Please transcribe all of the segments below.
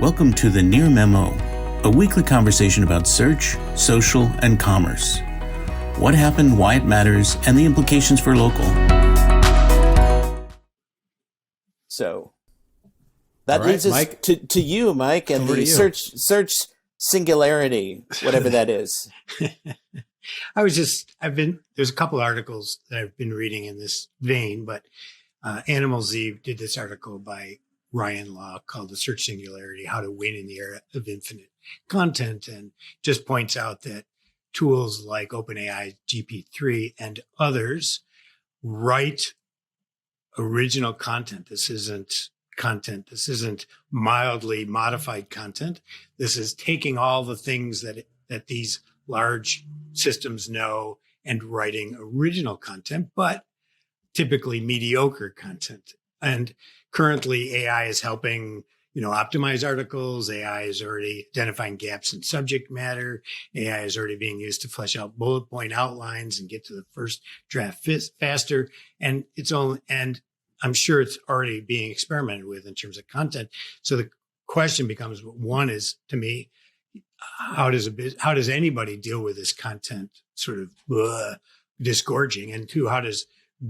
Welcome to the Near Memo, a weekly conversation about search, social, and commerce. What happened, why it matters, and the implications for local. So that leads us to you, Mike, and the search singularity, whatever that is. there's a couple articles that I've been reading in this vein, but Animals Eve did this article by Ryan Law called The Search Singularity, How to Win in the Era of Infinite Content, and just points out that tools like OpenAI, GP3, and others write original content. This isn't content. This isn't mildly modified content. This is taking all the things that these large systems know and writing original content, but typically mediocre content. And currently AI is helping, optimize articles. AI is already identifying gaps in subject matter. AI is already being used to flesh out bullet point outlines and get to the first draft faster. And I'm sure it's already being experimented with in terms of content. So the question becomes, one is, to me, how does anybody deal with this content sort of disgorging? And two, how does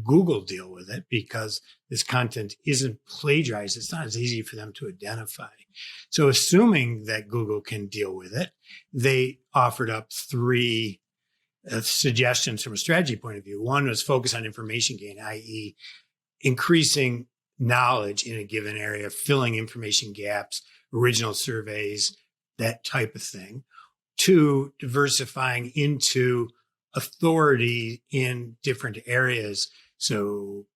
Google deal with it? Because this content isn't plagiarized. It's not as easy for them to identify. So assuming that Google can deal with it, they offered up three suggestions from a strategy point of view. One was focus on information gain, i.e. increasing knowledge in a given area, filling information gaps, original surveys, that type of thing. Two, diversifying into authority in different areas. So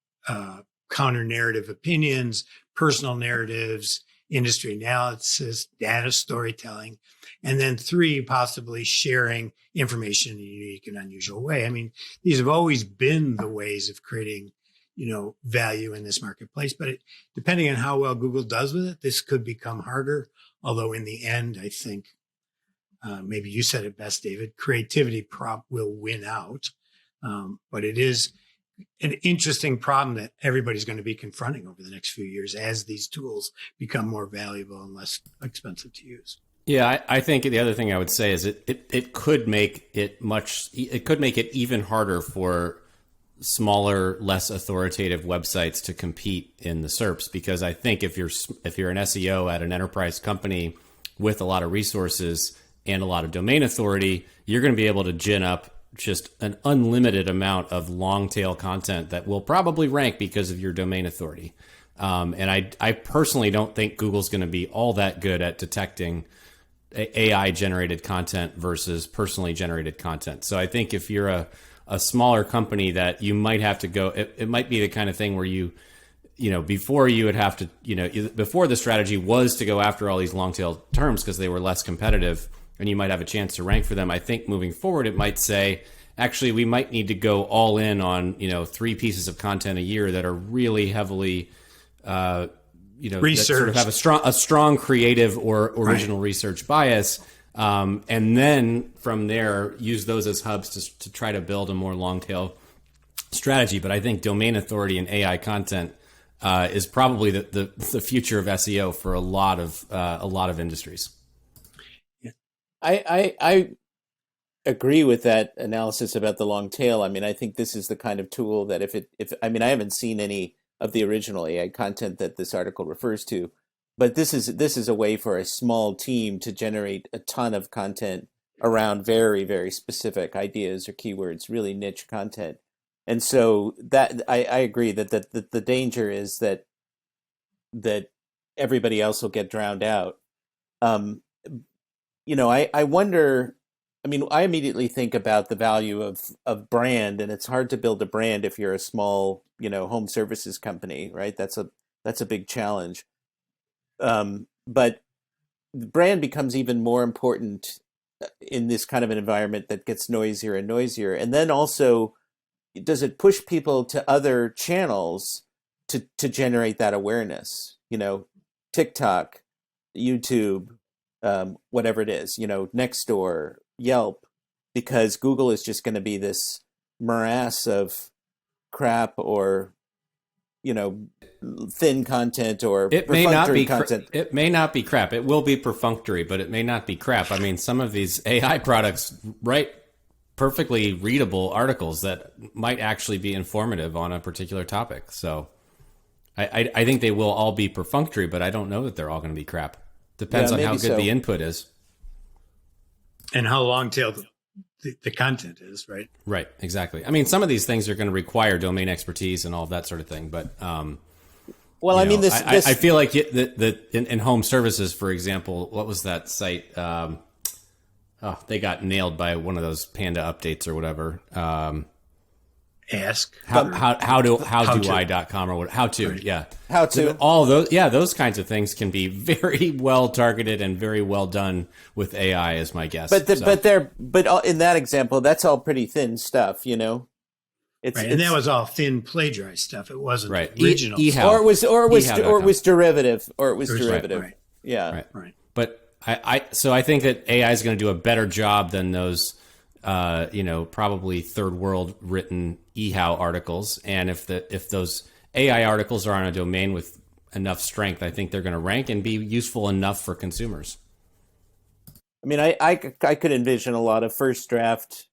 counter-narrative opinions, personal narratives, industry analysis, data storytelling. And then three, possibly sharing information in a unique and unusual way. I mean, these have always been the ways of creating, value in this marketplace. But depending on how well Google does with it, this could become harder. Although in the end, I think, maybe you said it best, David, creativity prop will win out. But it is an interesting problem that everybody's going to be confronting over the next few years as these tools become more valuable and less expensive to use. Yeah, I think the other thing I would say is it could make it even harder for smaller, less authoritative websites to compete in the SERPs, because I think if you're an SEO at an enterprise company with a lot of resources and a lot of domain authority, you're going to be able to gin up just an unlimited amount of long tail content that will probably rank because of your domain authority. And I personally don't think Google's going to be all that good at detecting AI generated content versus personally generated content. So I think if you're a smaller company, that you might have to go, it might be the kind of thing where before you would have to, before the strategy was to go after all these long tail terms because they were less competitive and you might have a chance to rank for them. I think moving forward, it might say, actually, we might need to go all in on, 3 pieces of content a year that are really heavily, research, sort of have a strong creative or original research bias. And then from there, use those as hubs to try to build a more long tail strategy. But I think domain authority and AI content is probably the future of SEO for a lot of industries. I agree with that analysis about the long tail. I mean, I think this is the kind of tool that I haven't seen any of the original AI content that this article refers to, but this is a way for a small team to generate a ton of content around very, very specific ideas or keywords, really niche content. And so that I agree that the danger is that everybody else will get drowned out. I wonder, I immediately think about the value of brand, and it's hard to build a brand if you're a small, home services company, right? That's a big challenge. But brand becomes even more important in this kind of an environment that gets noisier and noisier. And then also, does it push people to other channels to generate that awareness? TikTok, YouTube, whatever it is, Nextdoor, Yelp, because Google is just going to be this morass of crap or thin content or It may not perfunctory be content. It may not be crap. It will be perfunctory, but it may not be crap. I mean, some of these AI products write perfectly readable articles that might actually be informative on a particular topic. So I think they will all be perfunctory, but I don't know that they're all going to be crap. Depends on how good the input is. And how long-tailed the content is, right? Right, exactly. I mean, some of these things are going to require domain expertise and all of that sort of thing, but well, I mean, I feel like in home services, for example, what was that site? They got nailed by one of those Panda updates or whatever. Ask howdoi.com or what? How to, right. yeah. How to. So all those, those kinds of things can be very well targeted and very well done with AI, is my guess. But in that example, that's all pretty thin stuff, It's, right, and that was all thin plagiarized stuff. It wasn't right. original, or it was derivative, Right. Yeah, right. But I think that AI is going to do a better job than those, probably third world written eHow articles. And if those AI articles are on a domain with enough strength, I think they're going to rank and be useful enough for consumers. I mean, I could envision a lot of first draft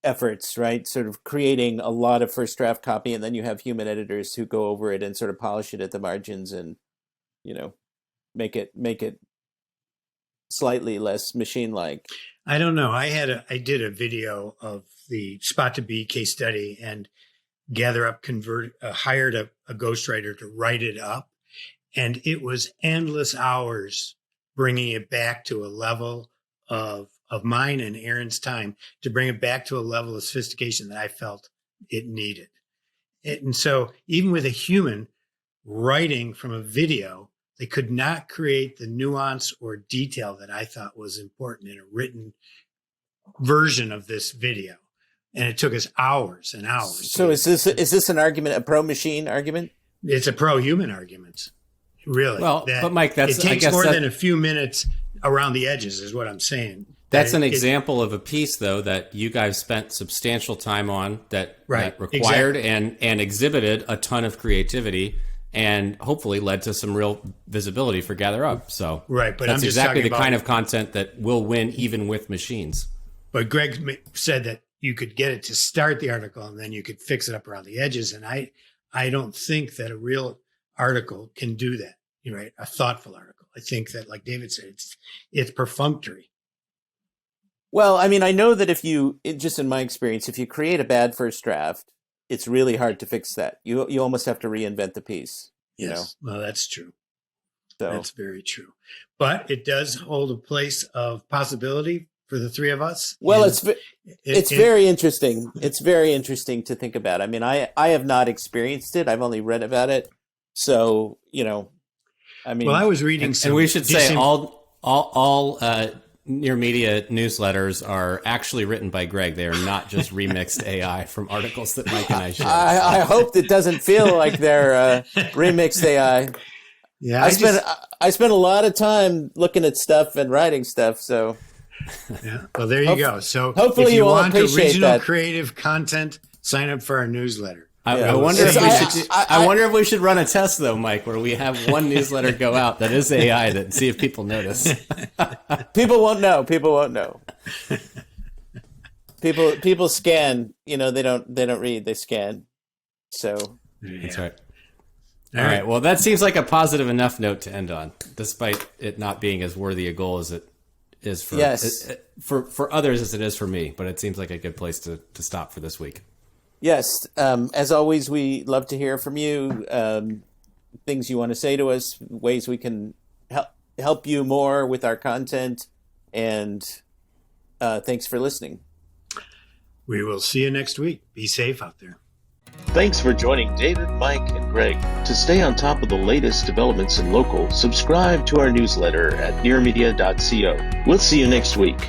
efforts, right? Sort of creating a lot of first draft copy, and then you have human editors who go over it and sort of polish it at the margins and, make it slightly less machine-like. I don't know. I did a video of the Spot to Be case study and hired a ghostwriter to write it up. And it was endless hours bringing it back to a level of mine and Aaron's time to bring it back to a level of sophistication that I felt it needed. And so even with a human writing from a video, they could not create the nuance or detail that I thought was important in a written version of this video. And it took us hours and hours. So is this an argument, a pro-machine argument? It's a pro-human argument, really. Well, but Mike, it takes more than a few minutes around the edges, is what I'm saying. That's an example of a piece, though, that you guys spent substantial time on that required and exhibited a ton of creativity and hopefully led to some real visibility for GatherUp. So right, but that's I'm just exactly the about, kind of content that will win even with machines. But Greg said that you could get it to start the article and then you could fix it up around the edges. And I don't think that a real article can do that, right? A thoughtful article. I think that, like David said, it's perfunctory. Well, I mean, I know that just in my experience, if you create a bad first draft, it's really hard to fix that. You almost have to reinvent the piece. Yes, well, that's true. So that's very true. But it does hold a place of possibility for the three of us. Well, it's very interesting. It's very interesting to think about. I mean, I have not experienced it. I've only read about it. So, I mean, well, I was reading and we should say all Near Media newsletters are actually written by Greg. They are not just remixed AI from articles that Mike and I shared. I hope it doesn't feel like they're remixed AI. Yeah, I spent a lot of time looking at stuff and writing stuff. So, yeah. Well, there you go. So, hopefully if you all want appreciate original that. creative content, sign up for our newsletter. I wonder if we should run a test though, Mike, where we have one newsletter go out that is AI that see if people notice. People won't know. People scan. They don't read. They scan. So that's right. All right. Well, that seems like a positive enough note to end on, despite it not being as worthy a goal as it is for others as it is for me. But it seems like a good place to stop for this week. Yes. As always, we love to hear from you. Things you want to say to us, ways we can help you more with our content. And thanks for listening. We will see you next week. Be safe out there. Thanks for joining David, Mike, and Greg. To stay on top of the latest developments in local, subscribe to our newsletter at nearmedia.co. We'll see you next week.